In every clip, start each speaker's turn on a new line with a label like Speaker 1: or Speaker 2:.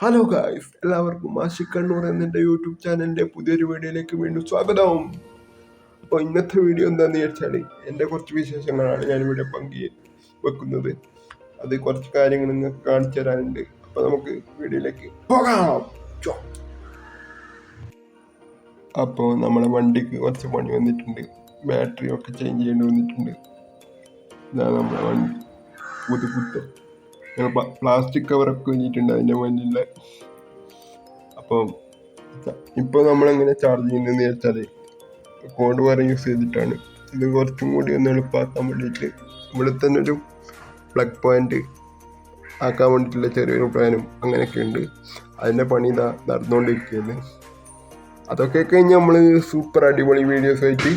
Speaker 1: Hello guys, എല്ലാവർക്കും ആഷിഖ് കണ്ണൂർ എന്നെ YouTube ചാനലിൻ്റെ പുതിയൊരു വീഡിയോയിലേക്ക് വീണ്ടും സ്വാഗതം. അപ്പോൾ ഇന്നത്തെ വീഡിയോ എന്താണെന്ന് ചോദിച്ചാൽ എൻ്റെ കുറച്ച് വിശേഷങ്ങളാണ് ഞാനിവിടെ വെക്കുന്നത്. അത് കുറച്ച് കാര്യങ്ങൾ നിങ്ങൾക്ക് കാണിച്ചു തരാനുണ്ട്. അപ്പോൾ നമുക്ക് വീഡിയോയിലേക്ക് പോകാം. അപ്പോൾ നമ്മളെ വണ്ടിക്ക് കുറച്ച് പണി വന്നിട്ടുണ്ട്. ബാറ്ററി ഒക്കെ ചേഞ്ച് ചെയ്യേണ്ടി വന്നിട്ടുണ്ട്. ഇതാണ് നമ്മളെ വണ്ടി പുതുക്കുത്തം. പ്ലാസ്റ്റിക് കവറൊക്കെ കഴിഞ്ഞിട്ടുണ്ട് അതിൻ്റെ മുന്നിൽ. അപ്പം ഇപ്പോൾ നമ്മളെങ്ങനെ ചാർജ് ചെയ്യുന്നതെന്ന് വെച്ചാൽ കോഡ് വയർ യൂസ് ചെയ്തിട്ടാണ്. ഇത് കുറച്ചും കൂടി ഒന്ന് എളുപ്പമാക്കാൻ വേണ്ടിയിട്ട് ഇവിടെ തന്നെ ഒരു പ്ലഗ് പോയിന്റ് ആക്കാൻ വേണ്ടിയിട്ടുള്ള ചെറിയൊരു പ്ലാനും അങ്ങനെയൊക്കെ ഉണ്ട്. അതിൻ്റെ പണി ഇതാ നടന്നുകൊണ്ടിരിക്കുകയാണ്. അതൊക്കെ കഴിഞ്ഞ് നമ്മൾ സൂപ്പർ അടിപൊളി വീഡിയോസ് ആയിട്ട്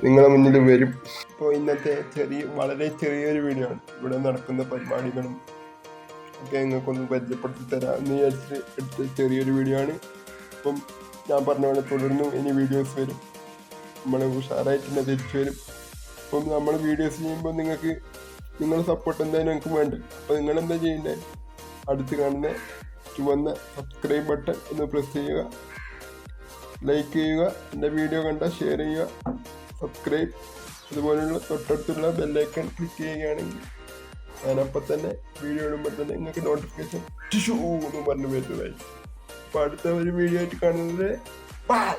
Speaker 1: നിങ്ങളെ മുന്നിൽ വരും. ഇപ്പോൾ ഇന്നത്തെ വളരെ ചെറിയൊരു വീഡിയോ ആണ്. ഇവിടെ നടക്കുന്ന പരിപാടികളും ഒക്കെ നിങ്ങൾക്കൊന്ന് പരിചയപ്പെടുത്തി തരാമെന്ന് വിചാരിച്ചിട്ട് എടുത്ത ചെറിയൊരു വീഡിയോ ആണ്. അപ്പം ഞാൻ പറഞ്ഞ പോലെ തുടർന്നും ഇനി വീഡിയോസ് വരും. നമ്മൾ ഉഷാറായിട്ട് തന്നെ തിരിച്ചു വരും. അപ്പം നമ്മൾ വീഡിയോസ് ചെയ്യുമ്പോൾ നിങ്ങളുടെ സപ്പോർട്ട് എന്തായാലും എനിക്ക് വേണ്ട. അപ്പോൾ നിങ്ങളെന്താ ചെയ്യേണ്ടത്? അടുത്ത് കാണുന്ന ചുവന്ന സബ്സ്ക്രൈബ് ബട്ടൺ ഒന്ന് പ്രസ് ചെയ്യുക, ലൈക്ക് ചെയ്യുക, എൻ്റെ വീഡിയോ കണ്ടാൽ ഷെയർ ചെയ്യുക, സബ്സ്ക്രൈബ്, അതുപോലെയുള്ള തൊട്ടടുത്തുള്ള ബെല്ലൈക്കൺ ക്ലിക്ക് ചെയ്യുകയാണെങ്കിൽ ഞാനപ്പോൾ തന്നെ വീഡിയോ ഇടുമ്പോൾ തന്നെ നിങ്ങൾക്ക് നോട്ടിഫിക്കേഷൻ ടിഷ്യൂ എന്ന് പറഞ്ഞ് വരുന്നതായിരിക്കും. അപ്പോൾ അടുത്ത ഒരു വീഡിയോ ആയിട്ട് കാണുന്നത് ബൈ.